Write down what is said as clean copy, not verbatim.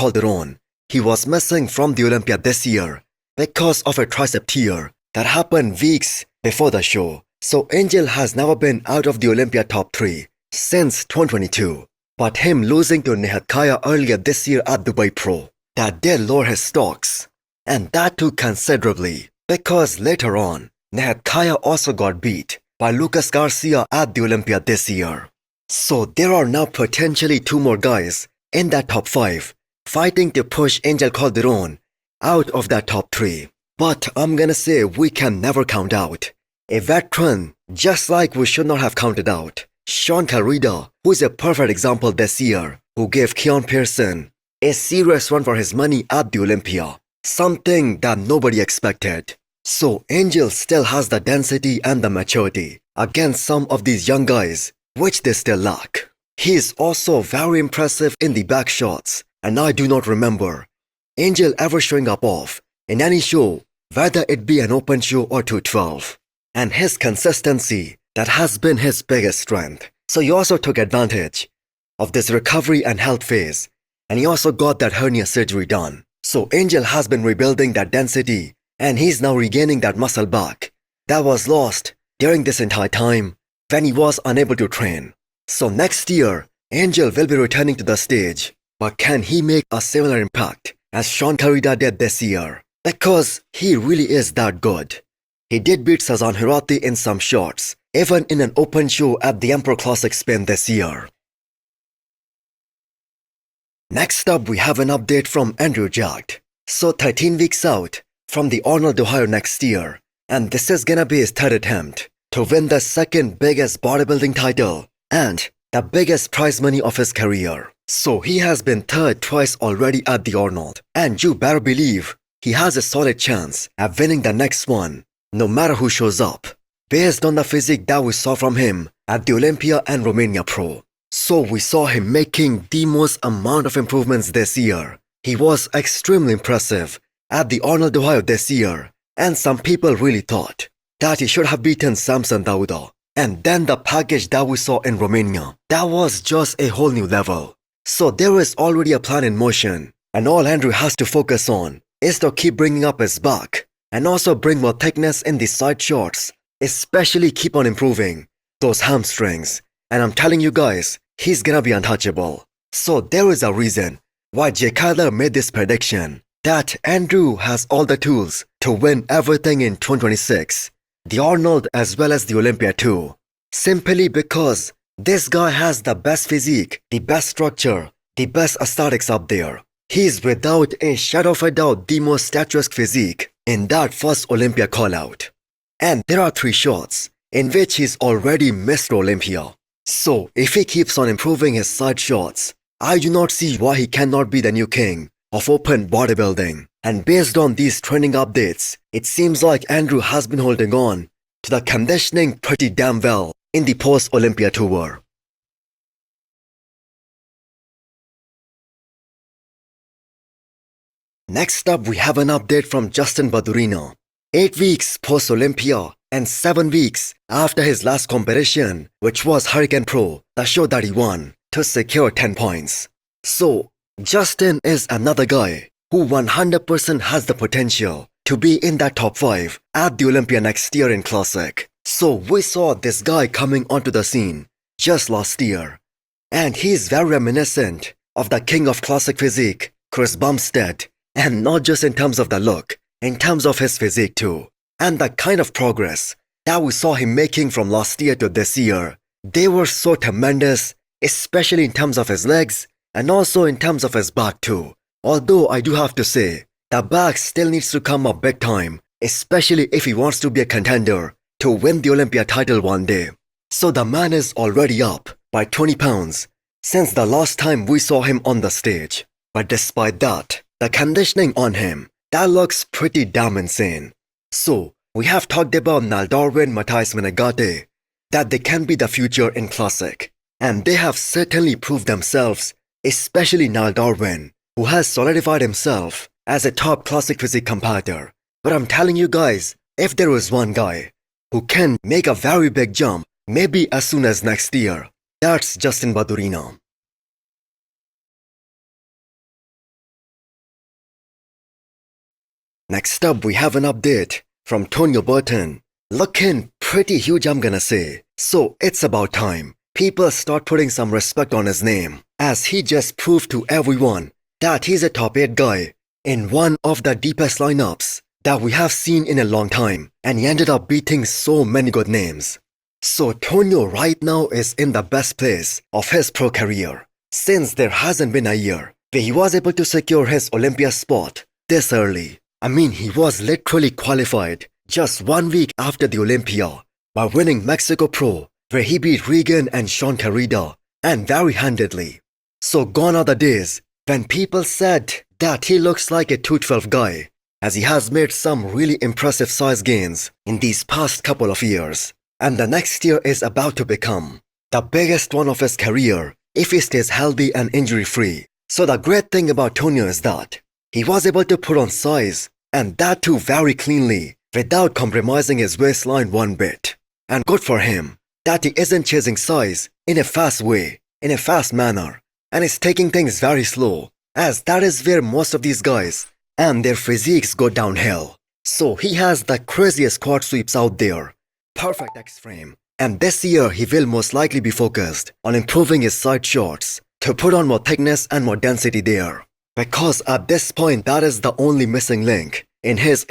Calderon. He was missing from the Olympia this year because of a tricep tear that happened weeks before the show. So Angel has never been out of the Olympia top 3 since 2022. But him losing to Kaya earlier this year at Dubai Pro, that did lower his stocks. And that too considerably, because later on, Kaya also got beat by Lucas Garcia at the Olympia this year. So there are now potentially 2 more guys in that top 5 fighting to push Angel Calderon out of that top 3. But I'm gonna say we can never count out a veteran, just like we should not have counted out Sean Carrida, who is a perfect example this year, who gave Keon Pearson a serious run for his money at the Olympia, something that nobody expected. So Angel still has the density and the maturity against some of these young guys, which they still lack. He is also very impressive in the back shots, and I do not remember Angel ever showing up off in any show, whether it be an open show or 212. And his consistency, that has been his biggest strength. So he also took advantage of this recovery and health phase, and he also got that hernia surgery done. So Angel has been rebuilding that density, and he's now regaining that muscle back that was lost during this entire time when he was unable to train. So next year, Angel will be returning to the stage, but can he make a similar impact as Sean Carrida did this year? Because he really is that good. He did beat Sazan Hirati in some shots, even in an open show at the Emperor Classic Spain this year. Next up, we have an update from Andrew Jacked. So 13 weeks out from the Arnold Ohio next year, and this is gonna be his 3rd attempt to win the 2nd biggest bodybuilding title and the biggest prize money of his career. So he has been 3rd twice already at the Arnold, and you better believe he has a solid chance at winning the next one, no matter who shows up, based on the physique that we saw from him at the Olympia and Romania Pro. So we saw him making the most amount of improvements this year. He was extremely impressive at the Arnold Ohio this year, and some people really thought that he should have beaten Samson Dauda. And then the package that we saw in Romania, that was just a whole new level. So there is already a plan in motion, and all Andrew has to focus on is to keep bringing up his back and also bring more thickness in the side shorts, especially keep on improving those hamstrings. And I'm telling you guys, he's gonna be untouchable. So there is a reason why Jay Cutler made this prediction that Andrew has all the tools to win everything in 2026, the Arnold as well as the Olympia too. Simply because this guy has the best physique, the best structure, the best aesthetics up there. He's without a shadow of a doubt the most statuesque physique in that first Olympia call-out. And there are 3 shots in which he's already Mr. Olympia. So if he keeps on improving his side shots, I do not see why he cannot be the new king of open bodybuilding. And based on these training updates, it seems like Andrew has been holding on to the conditioning pretty damn well in the post-Olympia tour. Next up, we have an update from Justin Badurino. 8 weeks post-Olympia and 7 weeks after his last competition, which was Hurricane Pro, the show that he won to secure 10 points. So, Justin is another guy who 100% has the potential to be in that top 5 at the Olympia next year in Classic. So we saw this guy coming onto the scene just last year, and he's very reminiscent of the king of Classic physique, Chris Bumstead. And not just in terms of the look, in terms of his physique too. And the kind of progress that we saw him making from last year to this year, they were so tremendous, especially in terms of his legs and also in terms of his back too. Although I do have to say, the back still needs to come up big time, especially if he wants to be a contender to win the Olympia title one day. So the man is already up by 20 pounds since the last time we saw him on the stage. But despite that, the conditioning on him, that looks pretty damn insane. So, we have talked about Nal Darwin, Matthias Menegate, that they can be the future in Classic. And they have certainly proved themselves, especially Nal Darwin, who has solidified himself as a top Classic physique competitor. But I'm telling you guys, if there is one guy who can make a very big jump, maybe as soon as next year, that's Justin Badurino. Next up, we have an update from Tonio Burton. Looking pretty huge, I'm gonna say. So it's about time people start putting some respect on his name, as he just proved to everyone that he's a top 8 guy in one of the deepest lineups that we have seen in a long time, and he ended up beating so many good names. So Tonio right now is in the best place of his pro career, since there hasn't been a year where he was able to secure his Olympia spot this early. I mean, he was literally qualified just 1 week after the Olympia by winning Mexico Pro, where he beat Regan and Sean Carida, and very handedly. So gone are the days when people said that he looks like a 212 guy, as he has made some really impressive size gains in these past couple of years. And the next year is about to become the biggest one of his career if he stays healthy and injury-free. So the great thing about Tonio is that he was able to put on size, and that too very cleanly, without compromising his waistline one bit. And good for him that he isn't chasing size in a fast way, in a fast manner, and is taking things very slow, as that is where most of these guys and their physiques go downhill. So he has the craziest quad sweeps out there, perfect X-frame, and this year he will most likely be focused on improving his side shots to put on more thickness and more density there, because at this point that is the only missing link in his